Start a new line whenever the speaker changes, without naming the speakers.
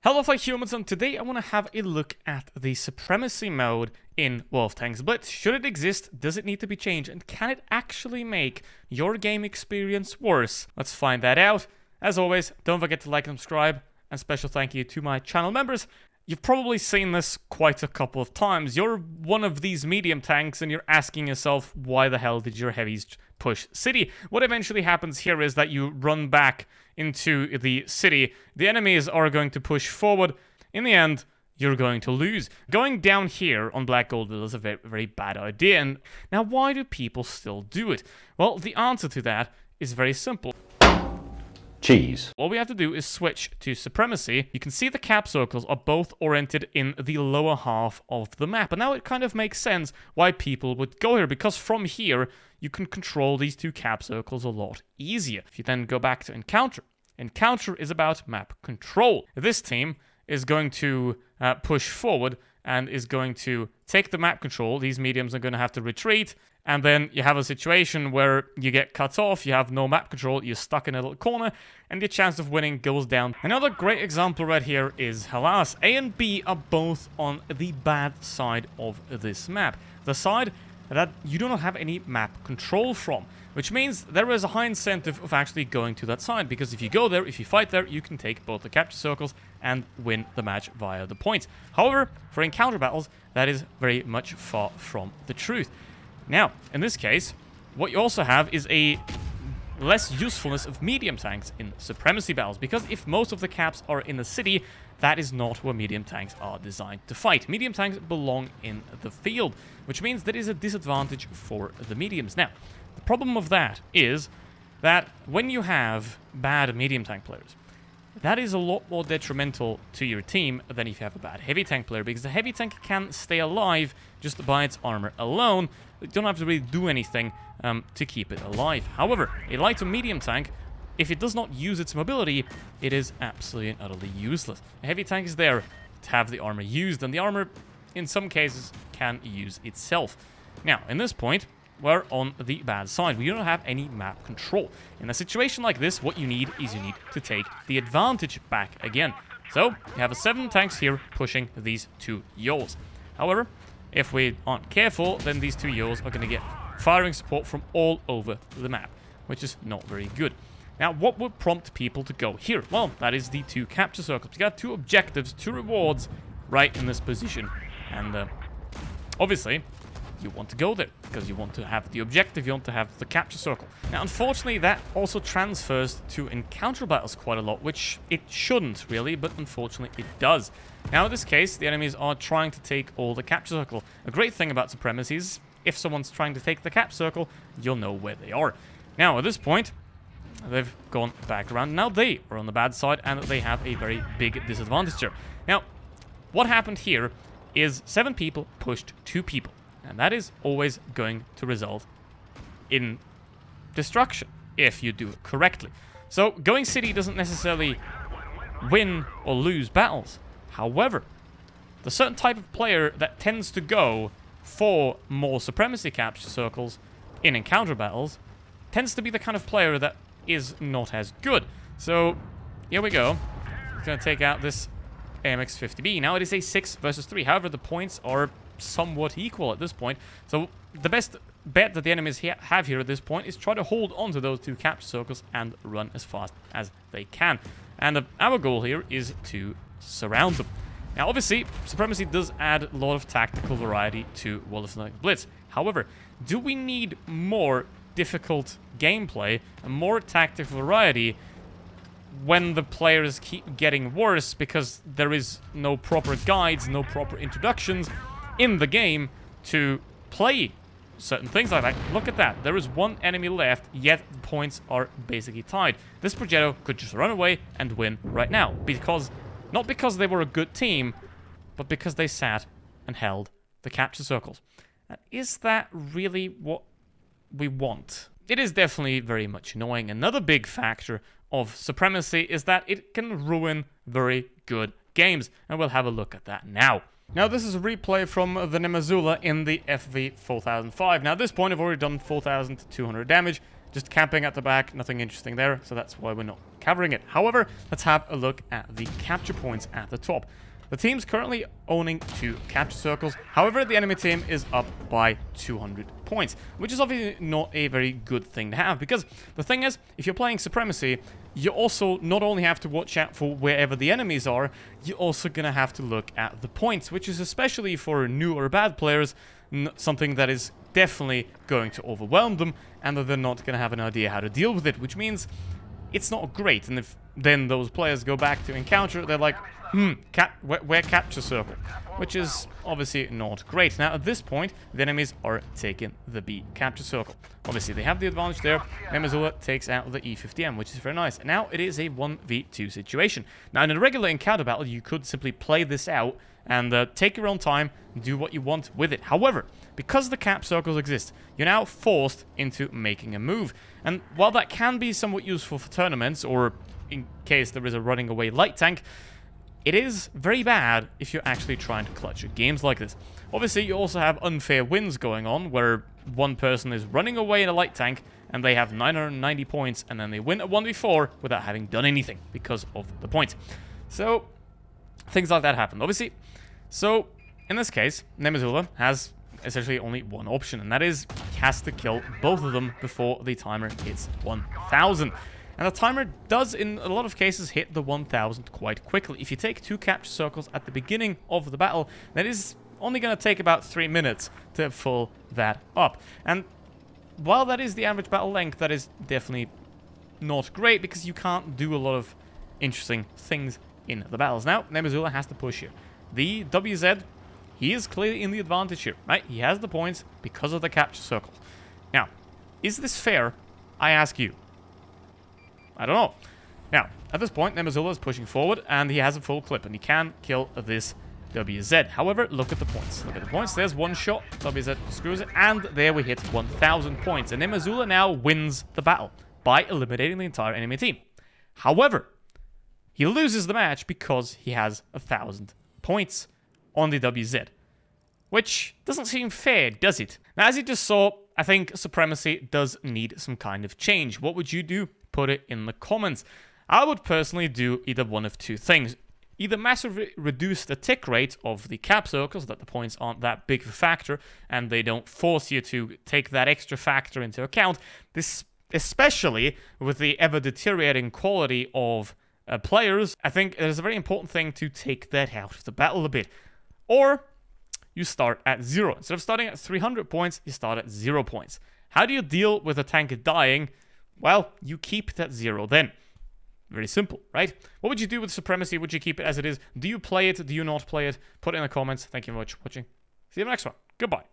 Hello fellow humans, and today I want to have a look at the Supremacy mode in World of Tanks Blitz. Should it exist? Does it need to be changed? And can it actually make your game experience worse? Let's find that out. As always, don't forget to like and subscribe, and special thank you to my channel members. You've probably seen this quite a couple of times. You're one of these medium tanks and you're asking yourself, why the hell did your heavies push city? What eventually happens here is that you run back into the city. The enemies are going to push forward. In the end, you're going to lose. Going down here on Black Goldville is a very, very bad idea. And now, why do people still do it? Well, the answer to that is very simple.
Cheese.
All we have to do is switch to Supremacy. You can see the cap circles are both oriented in the lower half of the map. And now it kind of makes sense why people would go here, because from here, you can control these two cap circles a lot easier. If you then go back to Encounter, Encounter is about map control. This team is going to push forward and is going to take the map control. These mediums are going to have to retreat. And then you have a situation where you get cut off, you have no map control, you're stuck in a little corner, and your chance of winning goes down. Another great example right here is Hellas. A and B are both on the bad side of this map. The side that you do not have any map control from, which means there is a high incentive of actually going to that side, because if you go there, if you fight there, you can take both the capture circles and win the match via the points. However, for encounter battles, that is very much far from the truth. Now, in this case, what you also have is a less usefulness of medium tanks in Supremacy battles, because if most of the caps are in the city, that is not where medium tanks are designed to fight. Medium tanks belong in the field, which means that is a disadvantage for the mediums. Now, the problem of that is that when you have bad medium tank players, that is a lot more detrimental to your team than if you have a bad heavy tank player, because the heavy tank can stay alive just by its armor alone. You don't have to really do anything to keep it alive. However, a light to medium tank, if it does not use its mobility, it is absolutely and utterly useless. A heavy tank is there to have the armor used, and the armor, in some cases, can use itself. Now, in this point, we're on the bad side. We don't have any map control. In a situation like this, what you need is you need to take the advantage back again. So, you have 7 tanks here pushing these 2 Yols. However, if we aren't careful, then these 2 Yols are going to get firing support from all over the map, which is not very good. Now, what would prompt people to go here? Well, that is the 2 capture circles. You got 2 objectives, 2 rewards right in this position. And obviously, you want to go there because you want to have the objective, you want to have the capture circle. Now, unfortunately, that also transfers to encounter battles quite a lot, which it shouldn't really, but unfortunately it does. Now, in this case, the enemies are trying to take all the capture circle. A great thing about Supremacy is if someone's trying to take the cap circle, you'll know where they are. Now, at this point, they've gone back around. Now they are on the bad side, and they have a very big disadvantage here. Now, what happened here is 7 people pushed 2 people. And that is always going to result in destruction if you do it correctly. So going city doesn't necessarily win or lose battles. However, the certain type of player that tends to go for more Supremacy capture circles in encounter battles tends to be the kind of player that is not as good. So here we go. We're going to take out this AMX-50B. Now it is a 6 versus 3. However, the points are somewhat equal at this point. So the best bet that the enemies have here at this point is try to hold on to those 2 capture circles and run as fast as they can. And our goal here is to surround them. Now, obviously, Supremacy does add a lot of tactical variety to World of Tanks Blitz. However, do we need more difficult gameplay and more tactical variety when the players keep getting worse because there is no proper guides, no proper introductions in the game to play certain things like that? Look at that. There is 1 enemy left, yet the points are basically tied. This Progetto could just run away and win right now, because not because they were a good team, but because they sat and held the capture circles. And is that really what we want? It is definitely very much annoying. Another big factor of Supremacy is that it can ruin very good games, and we'll have a look at that now. Now, this is a replay from the Nemazula in the FV 4005. Now, at this point, I've already done 4,200 damage, Just camping at the back, nothing interesting there, so that's why we're not covering it. However, let's have a look at the capture points at the top. The team's currently owning 2 capture circles. However, the enemy team is up by 200 points, which is obviously not a very good thing to have, because the thing is, if you're playing Supremacy, you also not only have to watch out for wherever the enemies are, you're also gonna have to look at the points, which is especially for new or bad players, something that is definitely going to overwhelm them, and that they're not gonna have an idea how to deal with it, which means it's not great. And if then those players go back to encounter, they're like, where capture circle? Which is obviously not great. Now, at this point, the enemies are taking the B capture circle. Obviously, they have the advantage there. Martimator takes out the E50M, which is very nice. Now, it is a 1v2 situation. Now, in a regular encounter battle, you could simply play this out and take your own time, do what you want with it. However, because the cap circles exist, you're now forced into making a move. And while that can be somewhat useful for tournaments, or in case there is a running away light tank, it is very bad if you're actually trying to clutch at games like this. Obviously, you also have unfair wins going on, where one person is running away in a light tank, and they have 990 points, and then they win a 1v4 without having done anything because of the points. So, things like that happen, obviously. So, in this case, Martimator has essentially only one option, and that is he has to kill both of them before the timer hits 1,000. And the timer does, in a lot of cases, hit the 1,000 quite quickly. If you take 2 capture circles at the beginning of the battle, that is only going to take about 3 minutes to fill that up. And while that is the average battle length, that is definitely not great, because you can't do a lot of interesting things in the battles. Now, Martimator has to push here. The WZ, he is clearly in the advantage here, right? He has the points because of the capture circles. Now, is this fair? I ask you. I don't know. Now, at this point, Martimator is pushing forward, and he has a full clip, and he can kill this WZ. However, look at the points. Look at the points. There's one shot. WZ screws it, and there we hit 1,000 points. And Martimator now wins the battle by eliminating the entire enemy team. However, he loses the match because he has 1,000 points on the WZ, which doesn't seem fair, does it? Now, as you just saw, I think Supremacy does need some kind of change. What would you do? Put it in the comments. I would personally do either one of 2 things. Either massively reduce the tick rate of the cap circles, so that the points aren't that big of a factor, and they don't force you to take that extra factor into account. This, especially with the ever-deteriorating quality of players, I think it is a very important thing to take that out of the battle a bit. Or you start at 0. Instead of starting at 300 points, you start at 0 points. How do you deal with a tank dying? Well, you keep it at 0 then. Very simple, right? What would you do with Supremacy? Would you keep it as it is? Do you play it? Do you not play it? Put it in the comments. Thank you very much for watching. See you in the next one. Goodbye.